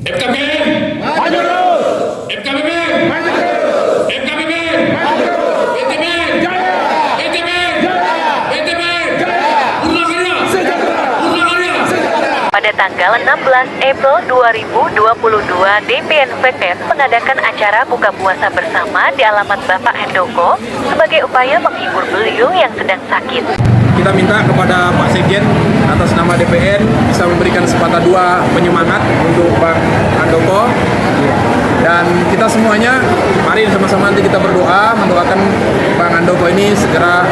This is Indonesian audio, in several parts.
FKBN maju terus. FKBN maju terus. FKBN maju terus. BTBN jaya. BTBN jaya. BTBN jaya. Purna Karya sejahtera. Purna Karya sejahtera. Pada tanggal 16 April 2022, DPNVPN mengadakan acara buka puasa bersama di alamat Bapak Handoko sebagai upaya menghibur beliau yang sedang sakit. Kita minta kepada Pak Sekjen atas nama DPN bisa memberikan sepatah dua penyemangat untuk Pak Handoko, dan kita semuanya mari sama-sama nanti kita berdoa mendoakan Pak Handoko ini segera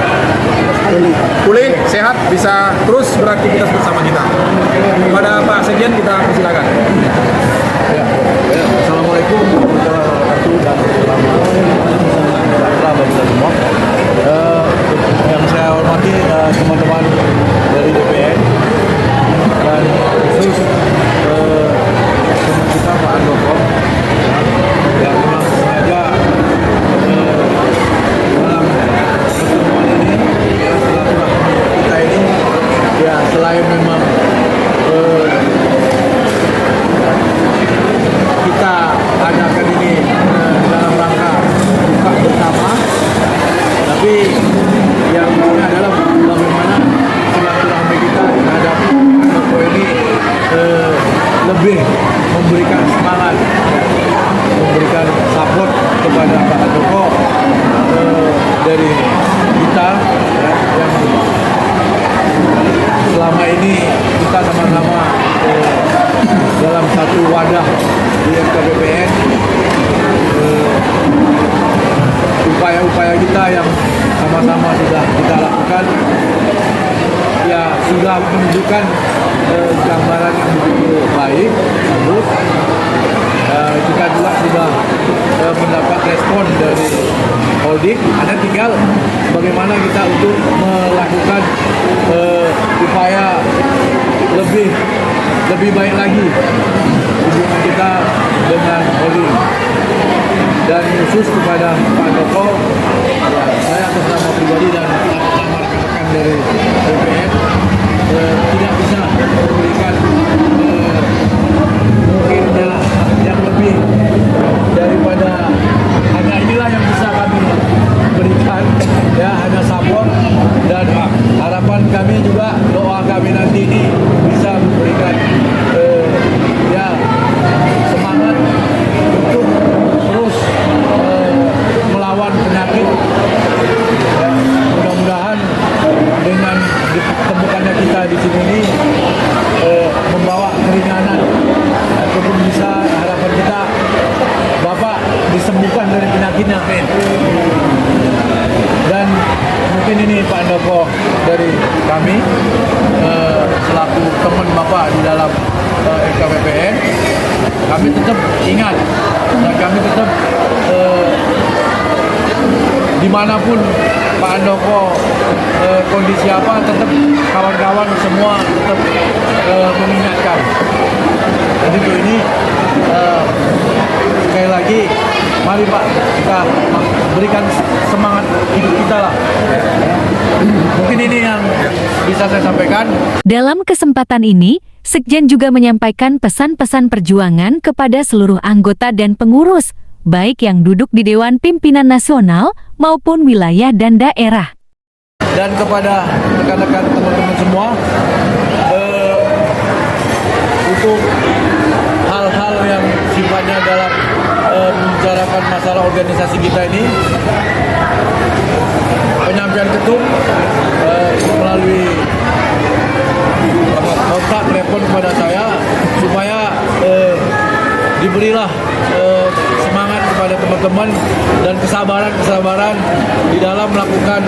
pulih, sehat, bisa terus beraktivitas bersama kita. Kepada Pak Sekjen kita persilakan. Assalamualaikum warahmatullahi wabarakatuh dan selamat bagi kita semua. Yang saya hormati teman-teman dari DPN dan khusus teman kita Pak Handoko yang memang sengaja dalam pertemuan ini silaturahmi kita ini ya selain memang kita adakan ini dalam rangka buka bersama, tapi yang ini adalah bagaimana silaturahmi kita terhadap Handoko ini lebih memberikan semangat, memberikan support kepada Pak Handoko dari kita yang selama ini kita sama-sama dalam satu wadah di FKBPN, upaya-upaya kita yang sama-sama sudah kita lakukan ya sudah menunjukkan gambaran yang begitu baik, bagus. Kita juga sudah mendapat respon dari holding. Ada tinggal bagaimana kita untuk melakukan upaya lebih baik lagi hubungan kita dengan holding. Dan khusus kepada Pak Handoko, saya atas nama pribadi dan atas nama rekan-rekan dari DPN tidak bisa memberikan mungkin yang lebih daripada hanya inilah yang bisa kami berikan, ya hanya support, dan harapan kami juga doa kami nanti ini bisa memberikan ya semangat untuk terus melawan penyakit. Ya, mudah-mudahan dengan ditemukannya kita di sini ini membawa keringanan ataupun bisa harapan kita Bapak disembuhkan dari penyakitnya. Dan mungkin ini Pak Handoko dari kami selaku teman Bapak di dalam FKBPN, kami tetap ingat dan kami tetap dimanapun Pak Handoko kondisi apa, tetap kawan-kawan semua tetap mengingatkan. Jadi untuk ini sekali lagi mari Pak kita berikan semangat hidup kita lah. Mungkin ini yang bisa saya sampaikan. Dalam kesempatan ini, Sekjen juga menyampaikan pesan-pesan perjuangan kepada seluruh anggota dan pengurus, baik yang duduk di Dewan Pimpinan Nasional maupun wilayah dan daerah. Dan kepada rekan-rekan teman-teman semua, untuk hal-hal yang sifatnya dalam membicarakan masalah organisasi kita ini, penyampaian ketum melalui kontak telepon kepada saya supaya diberilah semangat kepada teman-teman dan kesabaran di dalam melakukan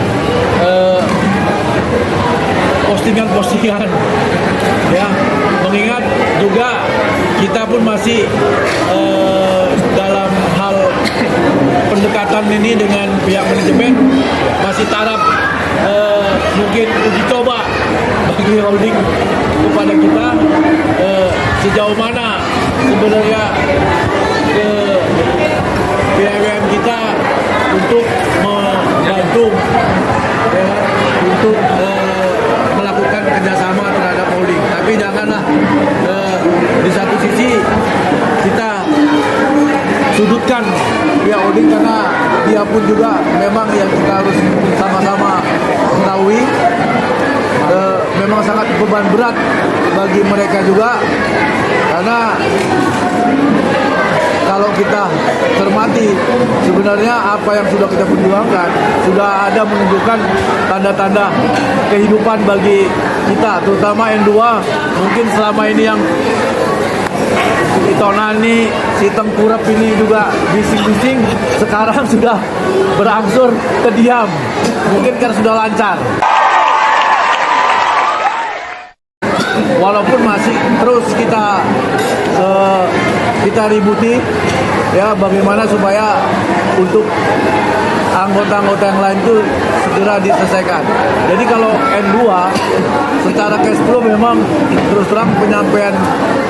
postingan-postingan, ya, mengingat juga kita pun masih dalam hal pendekatan ini dengan pihak manajemen, masih taraf mungkin uji coba bagi holding kepada kita sejauh mana sebenarnya BUMN kita untuk membantu, ya, untuk melakukan kerjasama terhadap holding. Tapi janganlah di satu sisi beban berat bagi mereka juga, karena kalau kita cermati sebenarnya apa yang sudah kita perjuangkan sudah ada menunjukkan tanda-tanda kehidupan bagi kita, terutama N2. Mungkin selama ini yang si Tonani, si Tengkurap ini juga bising-bising, sekarang sudah berangsur terdiam, mungkin karena sudah lancar. Walaupun masih terus kita ributi ya, bagaimana supaya untuk anggota-anggota yang lain itu segera diselesaikan. Jadi kalau N2 secara cash flow memang terus terang penyampaian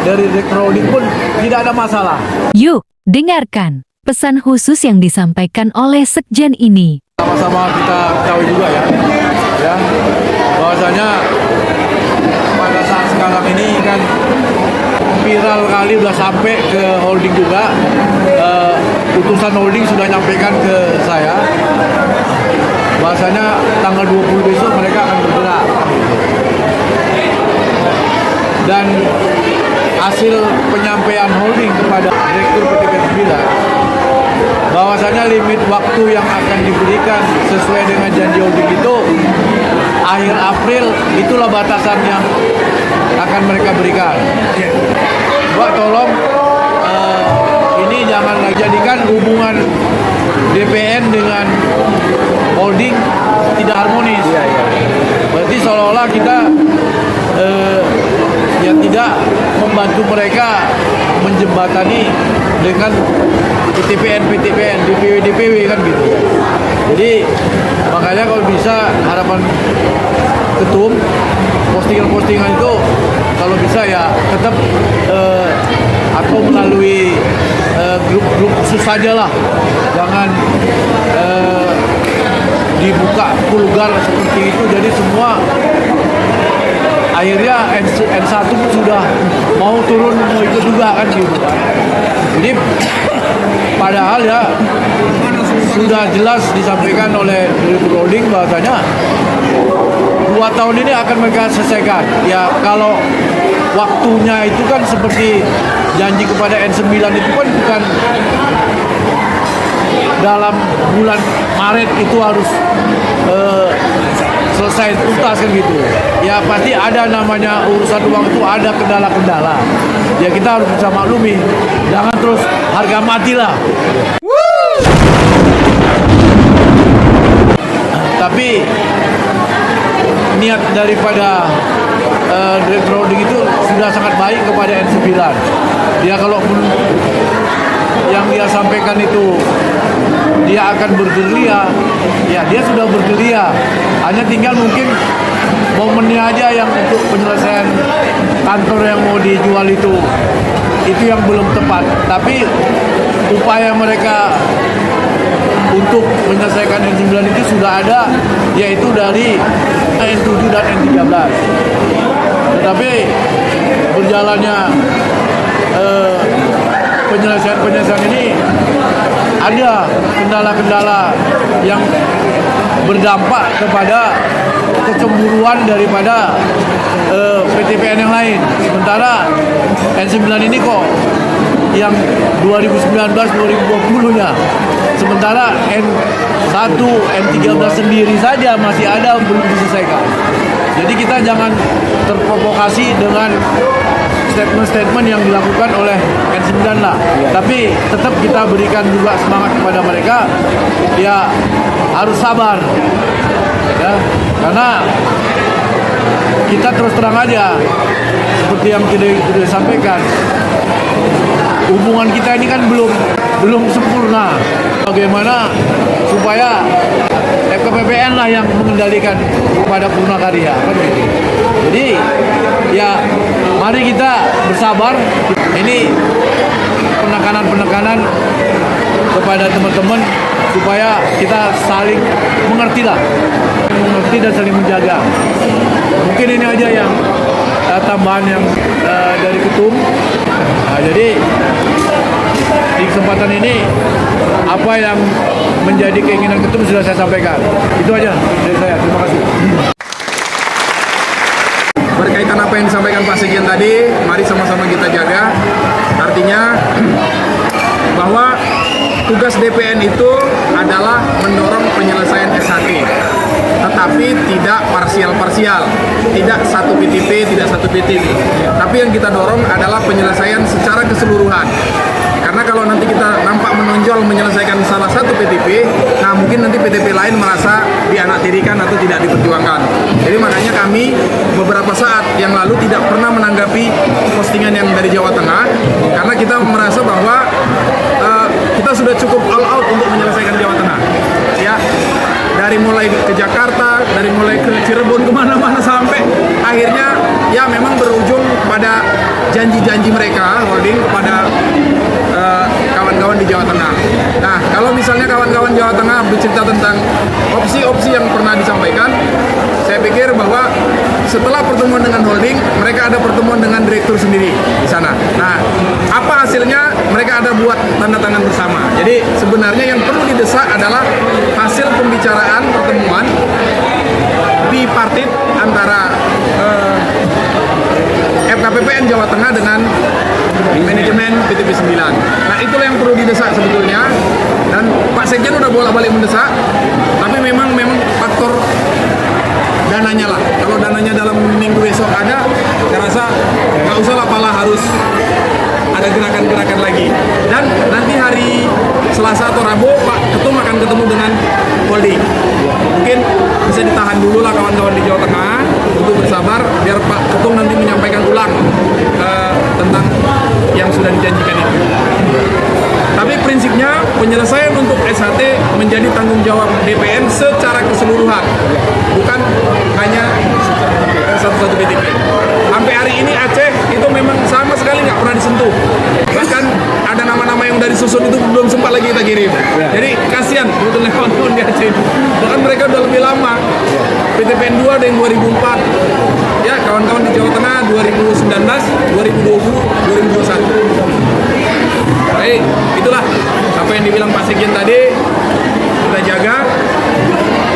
dari Direktur Holding pun tidak ada masalah. Yuk, dengarkan pesan khusus yang disampaikan oleh Sekjen ini. Sama-sama kita ketahui juga ya bahwasanya pada saat sekarang ini kan viral kali udah sampai ke holding juga. Utusan holding sudah nyampaikan ke saya bahwasanya tanggal 20 besok mereka akan bergerak, dan hasil penyampaian holding kepada Direktur PT 9 bahwasanya limit waktu yang akan diberikan sesuai dengan janji holding itu akhir April, itulah batasan yang akan mereka berikan. Mbak, tolong ini jangan lagi jadikan hubungan DPN dengan holding tidak harmonis. Berarti seolah-olah kita ya tidak membantu mereka menjembatani dengan PTPN, DPW kan gitu. Jadi makanya kalau bisa harapan ketum postingan itu kalau bisa ya tetap atau melalui grup khusus saja lah, jangan dibuka vulgar seperti itu. Jadi semua akhirnya N1 pun sudah mau turun, mau ikut juga kan gitu. Jadi padahal ya sudah jelas disampaikan oleh Direktur Holding bahwasanya 2 tahun ini akan mereka selesaikan. Ya kalau waktunya itu kan seperti janji kepada N9 itu kan bukan dalam bulan Maret itu harus selesai tuntas kan gitu. Ya pasti ada namanya urusan uang itu ada kendala-kendala. Ya kita harus bisa maklumi. Jangan terus harga mati lah. Tapi niat daripada Direktur Holding itu sudah sangat baik kepada N9. Dia kalaupun yang dia sampaikan itu dia akan bergerilya, ya dia sudah bergerilya. Hanya tinggal mungkin momennya aja yang untuk penyelesaian kantor yang mau dijual itu yang belum tepat. Tapi upaya mereka untuk menyelesaikan N9 itu sudah ada, yaitu dari N7 dan N13. Tetapi berjalannya penyelesaian ini ada kendala-kendala yang berdampak kepada kecemburuan daripada PTPN yang lain. Sementara N9 ini kok yang 2019-2020-nya, sementara N1, N13 sendiri saja masih ada belum diselesaikan. Jadi kita jangan terprovokasi dengan statement-statement yang dilakukan oleh N9 lah. Tapi tetap kita berikan juga semangat kepada mereka. Ya harus sabar. Ya, karena kita terus terang aja seperti yang kita sampaikan. Hubungan kita ini kan belum sempurna. Bagaimana supaya FKPPN lah yang mengendalikan kepada Purnakarya kan gitu. Jadi ya mari kita bersabar. Ini penekanan kepada teman-teman supaya kita saling mengerti dan saling menjaga. Mungkin ini aja yang tambahan yang dari ketum. Nah, jadi di kesempatan ini apa yang menjadi keinginan ketum sudah saya sampaikan. Itu aja dari saya. Terima kasih. Berkaitan apa yang disampaikan Pak Sekjen tadi, mari sama-sama kita jaga. Artinya bahwa tugas DPN itu adalah mendorong penyelesaian SHT, tetapi tidak parsial-parsial, tidak satu PTP, tidak satu PTP. Tapi yang kita dorong adalah penyelesaian secara keseluruhan. Karena kalau nanti kita nampak menonjol menyelesaikan salah satu PTP, nah mungkin nanti PTP lain merasa dianaktirikan atau tidak diperjuangkan. Jadi makanya kami beberapa saat yang lalu tidak pernah menanggapi postingan yang dari Jawa Tengah, karena kita merasa bahwa kita sudah cukup all out untuk menyelesaikan Jawa Tengah. Ya, dari mulai ke Jakarta, dari mulai ke Cirebon, kemana-mana sampai akhirnya ya memang berujung pada janji-janji mereka holding kepada kawan-kawan di Jawa Tengah. Nah, kalau misalnya kawan-kawan Jawa Tengah bercerita tentang opsi-opsi yang pernah disampaikan, saya pikir bahwa setelah pertemuan dengan holding, mereka ada pertemuan dengan direktur sendiri di sana. Nah, apa hasilnya? Mereka ada buat tanda tangan bersama. Jadi sebenarnya yang perlu didesak adalah hasil pembicaraan pertemuan bipartit antara FKPPN Jawa Tengah dengan manajemen PTP 9. Nah, itulah yang perlu didesak sebetulnya. Dan Pak Sekjen udah bolak-balik mendesak, tapi memang faktor dananya lah. Kalau dananya dalam minggu besok ada, saya rasa nggak usah lah pala harus ada gerakan-gerakan lagi. Dan nanti hari Selasa atau Rabu Pak Ketum akan ketemu dengan holding. Mungkin bisa ditahan dulu lah kawan-kawan di Jawa Tengah untuk bersabar biar Pak Ketum nanti menyampaikan ulang tentang yang sudah dijanjikan itu. Tapi prinsipnya penyelesaian untuk SHT menjadi tanggung jawab DPN secara keseluruhan, bukan hanya satu-satu PTP. Sampai hari ini Aceh itu memang sama sekali nggak pernah disentuh. Bahkan ada nama-nama yang dari susun itu belum sempat lagi kita kirim. Jadi kasihan sebetulnya kawan-kawan di Aceh. Bahkan mereka udah lebih lama. PTPN 2 ada yang 2004. Ya, kawan-kawan di Jawa Tengah 2019, 2020, 2021. Baik, itulah apa yang dibilang Pak Sekjen tadi. Kita jaga,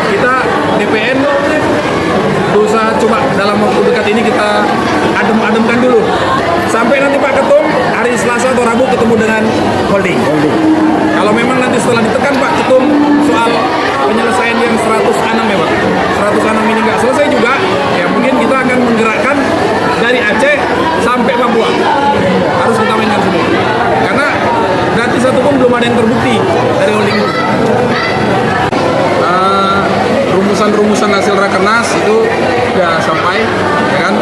kita DPN berusaha coba dalam waktu dekat ini kita adem-ademkan dulu. Sampai nanti Pak Ketum hari Selasa atau Rabu ketemu dengan holding. Kalau memang nanti setelah ditekan Pak Ketum soal penyelesaian yang 106 ya Pak, 106 ini nggak selesai juga, ya mungkin kita akan menggerakkan dari Aceh sampai Papua. Harus kita mainkan semua. Karena gratis satu pun belum ada yang terbukti dari holding. Rumusan-rumusan hasil rakernas itu sudah sampai, ya kan?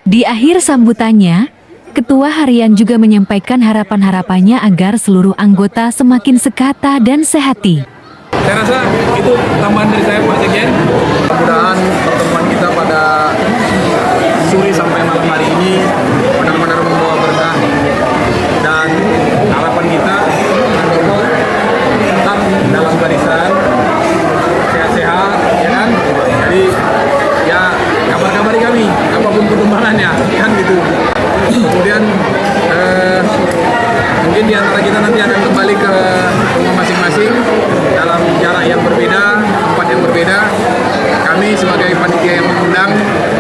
Di akhir sambutannya, Ketua Harian juga menyampaikan harapan-harapannya agar seluruh anggota semakin sekata dan sehati. Saya rasa itu tambahan dari saya Pak Sekjen. Mudah-mudahan pertemuan kita pada sore sampai malam hari ini benar-benar membawa berkah, dan harapan kita tetap dalam barisan sehat-sehat, ya kan? Jadi ya kabar-kabari kami apapun perkembangannya, kan gitu. Kemudian mungkin di antara kita nanti akan kembali ke rumah masing-masing dalam jarak yang berbeda, tempat yang berbeda. Kami sebagai panitia yang mengundang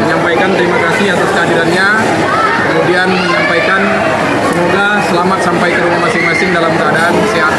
menyampaikan terima kasih atas kehadirannya, kemudian menyampaikan semoga selamat sampai ke rumah masing-masing dalam keadaan sehat